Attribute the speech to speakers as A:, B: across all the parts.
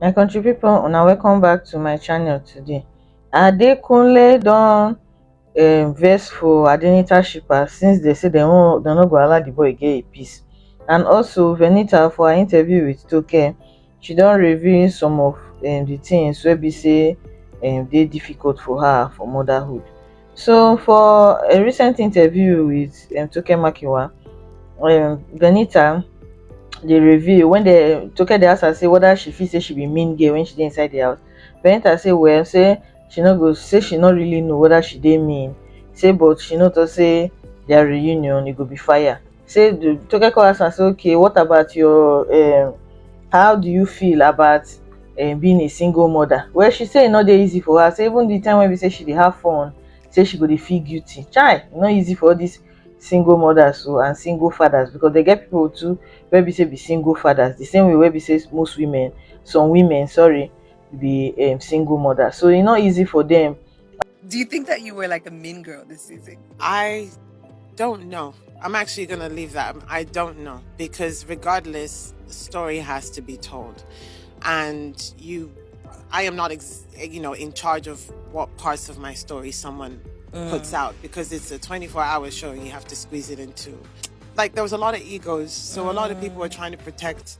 A: My country people, una welcome back to my channel today. Adekunle don vex for Adenita shipper since they say dem no go allow the boy get a peace. And also Venita, for her interview with Toke, she don reveal some of the things wey be say dey difficult for her for motherhood. So for a recent interview with Toke Makinwa, Venita dey reveal when dey Toke dey ask her say whether she feel say she be mean girl when she dey inside the house. Benita say well, say she no really know whether she dey mean, say but she know to say their reunion e go be fire. Say Toke come ask am say okay, what about your how do you feel about being a single mother? Well, she say e no dey easy for her, say even the time when be say she dey have fun, say she go dey feel guilty. Chai, e no easy for all dis single mothers and single fathers, because they get people too wey be say be single fathers the same way wey be say most women, some women sorry, be single mothers, so e no easy for them.
B: Do you think that you were like a mean girl this season?
C: I don't know. I'm actually going to leave that. I don't know, because regardless, the story has to be told. And I am not, in charge of what parts of my story someone puts out, because it's a 24-hour show and you have to squeeze it into. Like, there was a lot of egos. So a lot of people were trying to protect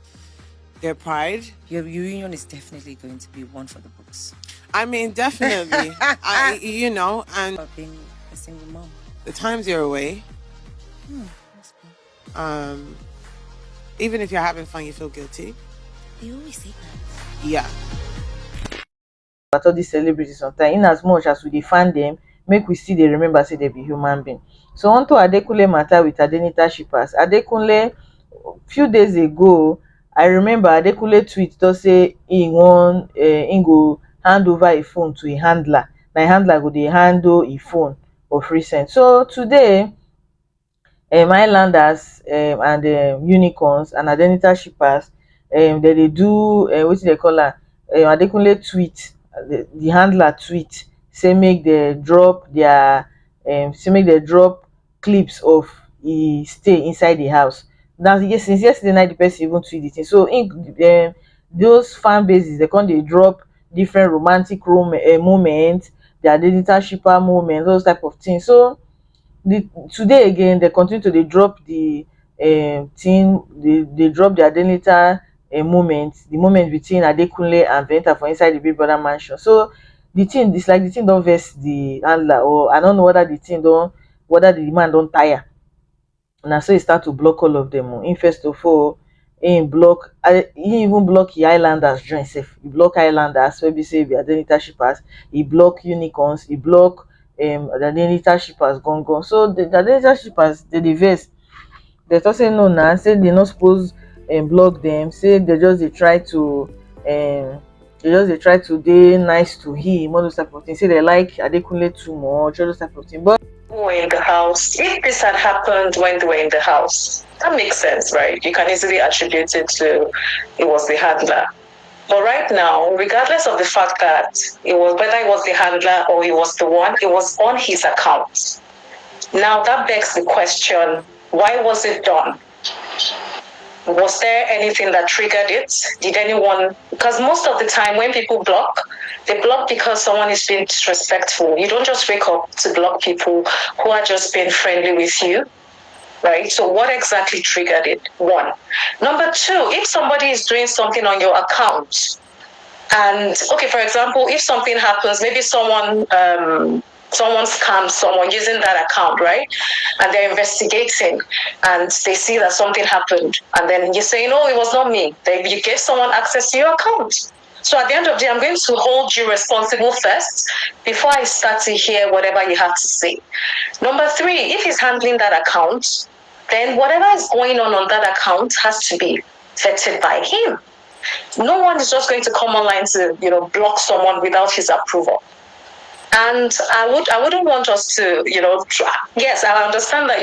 C: their pride.
B: Your reunion is definitely going to be one for the books.
C: I mean, definitely. and
B: About being a single mom.
C: the times you're away, even if you're having fun, you feel guilty.
B: They always say that.
C: Yeah.
A: About all these celebrities sometimes, in as much as we dey fan them, make we still dey remember say they be human being. So onto Adekunle matter with Adenita shippers. Adekunle, few days ago, I remember Adekunle tweet to say he go hand over a phone to a handler. Na a handler go dey handle a phone of recent. So today, Islanders and unicorns and Adenita shippers, dey do wetin dey call am, Adekunle tweet, the handler tweet say make dem drop their clips of e stay inside the house. Now since yesterday night the person even tweet the thing, so those fan bases they come dey drop different romantic moments, the Adenita shipper moments, those type of things. So today again they continue to dey drop the thing, they drop the Adenita the moment between Adekunle and Venita for inside the Big Brother mansion. So the thing, it's like the thing don vex the handler, or I don't know whether the man don tire. Na so he start to block all of them. In first of all, he even block the Islanders join sef. He block Islanders wey be say be Adenita shippers. He block unicorns. He block the Adenita shippers gone. So the Adenita shippers dey vex. They talk say no, na say they not suppose block them. Say they just dey try to dey nice to him, all those type of things. Say they like Adekunle too much, all those type of things. But
D: were in the house, if this had happened when they were in the house, that makes sense, right? You can easily attribute it to it was the handler. But right now, regardless of the fact that whether it was the handler or it was the one, it was on his account. Now that begs the question, why was it done? Was there anything that triggered it? Did anyone, because most of the time when people block, they block because someone is being disrespectful. You don't just wake up to block people who are just being friendly with you, right? So what exactly triggered it? One. Number two, if somebody is doing something on your account, and okay, for example, if something happens, maybe someone scams someone using that account, right? And they're investigating and they see that something happened. And then you say, no, it was not me. Then you gave someone access to your account. So at the end of the day, I'm going to hold you responsible first before I start to hear whatever you have to say. Number three, if he's handling that account, then whatever is going on that account has to be vetted by him. No one is just going to come online to, block someone without his approval. And I wouldn't want us to, yes, I understand that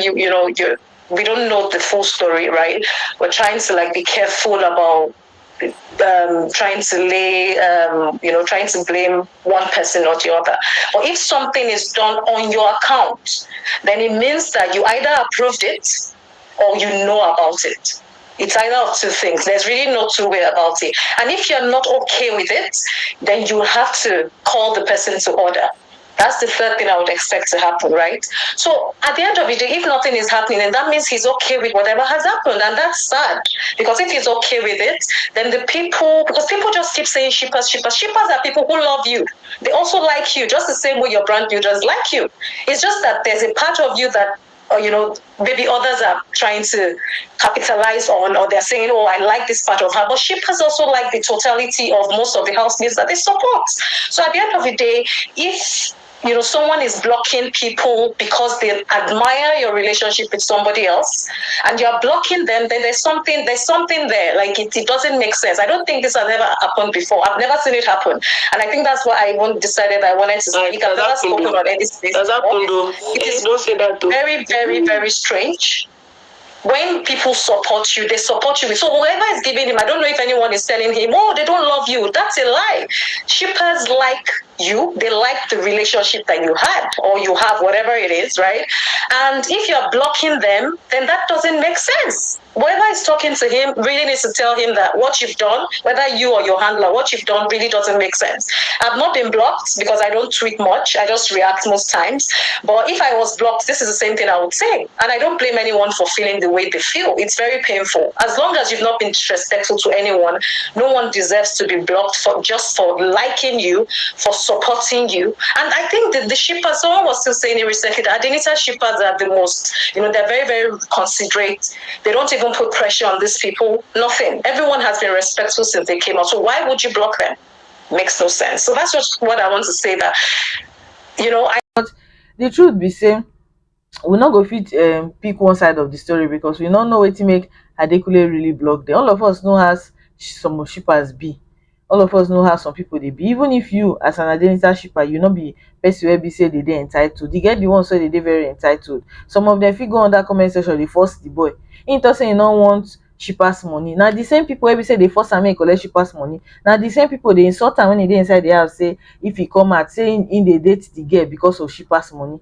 D: we don't know the full story, right? We're trying to be careful about trying to blame one person or the other. But if something is done on your account, then it means that you either approved it or you know about it. It's either of two things. There's really no two way about it. And if you're not okay with it, then you have to call the person to order. That's the third thing I would expect to happen, right? So at the end of the day, if nothing is happening, then that means he's okay with whatever has happened. And that's sad. Because if he's okay with it, then because people just keep saying shippers, shippers. Shippers are people who love you. They also like you, just the same way your brand new just like you. It's just that there's a part of you that, or maybe others are trying to capitalize on, or they're saying, oh, I like this part of her. But shippers also like the totality of most of the housemates that they support. So at the end of the day, if someone is blocking people because they admire your relationship with somebody else, and you're blocking them, then there's something there. Like it doesn't make sense. I don't think this has ever happened before. I've never seen it happen, and I think that's why I decided I wanted to speak. I've never spoken on any space. It is don't say that very, very, very strange. When people support you, they support you. So whoever is giving him, I don't know if anyone is telling him, oh, they don't love you. That's a lie. Shippers like you. They like the relationship that you had or you have, whatever it is, right? And if you're blocking them, then that doesn't make sense. Whoever is talking to him really needs to tell him that what you've done, whether you or your handler, what you've done really doesn't make sense. I've not been blocked because I don't tweet much. I just react most times. But if I was blocked, this is the same thing I would say. And I don't blame anyone for feeling the way they feel. It's very painful. As long as you've not been disrespectful to anyone, no one deserves to be blocked just for liking you, for supporting you. And I think that the shippers, someone was still saying it recently, that Adenita shippers are the most, they're very, very considerate. They don't even put pressure on these people. Nothing. Everyone has been respectful since they came out. So why would you block them? Makes no sense. So that's just what I want to say, that
A: But the truth be say, we not go fit pick one side of the story, because we don't know wetin make Adekunle really block them. All of us know how some shippers be. All of us know how some people they be. Even if you as an Adenita shipper, you not be person wey be say they entitled. You get the ones wey they very entitled. Some of them fit go on that comment section, they force the boy. He talk say he no want shippers money. Now the same people wey be say they force am make collect shippers money. Now the same people they insult am when he dey inside the house, say if he come out saying in dey date the girl because of shippers money.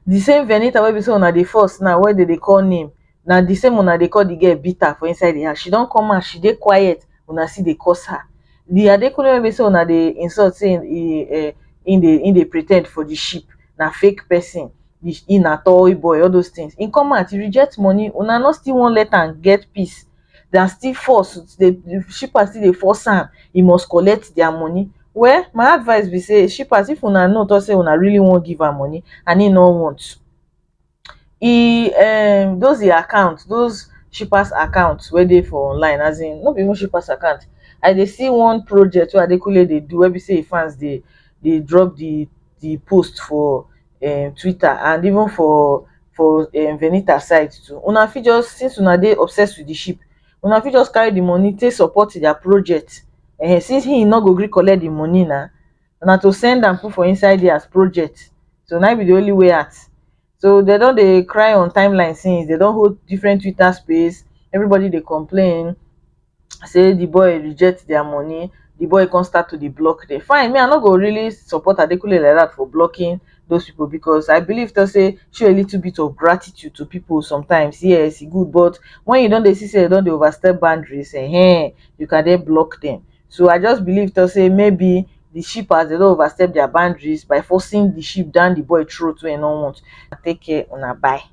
A: The same Venita wey be say una dey force now, wey dey call name, na the same una dey call the girl bitter for inside the house. She don come out, she dey quiet, una still dey curse her. The Adekunle wey be say una dey insult, say in dey pre ten d for the ship, na fake person, he na toy boy, all those things. He come out, he reject money, una no still wan let am get peace. They still force, the shipper still dey force am, he must collect their money. Well, my advice be say, shippers, if una know talk say una really wan give am money and he no want, those account, those shippers account wey dey for online, as in no be even shippers account. I dey see one project wey Adekunle dey do, wey be say fans dey drop the post for Twitter, and even for Venita site too. Una fit just, since una dey obsessed with the ship, una fit just carry the money take support their project. Since he no go gree collect the money, na to send am put for inside there as project. So na be the only way out. So they don dey cry on timeline since. They don hold different Twitter space, everybody dey complain say the boy reject their money, the boy come start to dey block them. Fine, me I no go really support Adekunle like that for blocking those people, because I believe to say show a little bit of gratitude to people sometimes. Yes, e good, but when you don dey see say they don dey overstep boundaries, you can then block them. So I just believe to say maybe the shippers, they don't overstep their boundaries by forcing the ship down the boy throat wey no want. Take care, una bye.